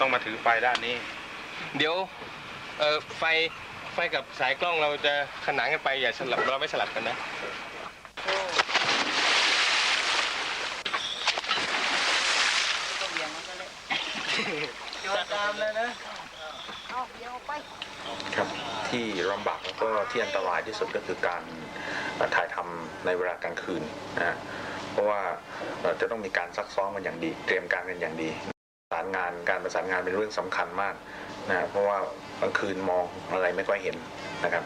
ต้องมาถือไฟด้านนี้เดี๋ยวไฟกับสายกล้องเราจะขนานกันไปอย่าสลับเราไม่สลับกันนะครับที่ลำบากแล้วก็ที่อันตรายที่สุดก็คือการถ่ายทำในเวลากลางคืนนะเพราะว่าจะต้องมีการซักซ้อมกันอย่างดีเตรียมการกันอย่างดีการประสานงานเป็นเรื่องสำคัญมากนะเพราะว่ากลางคืนมองอะไรไม่ค่อยเห็นนะครับ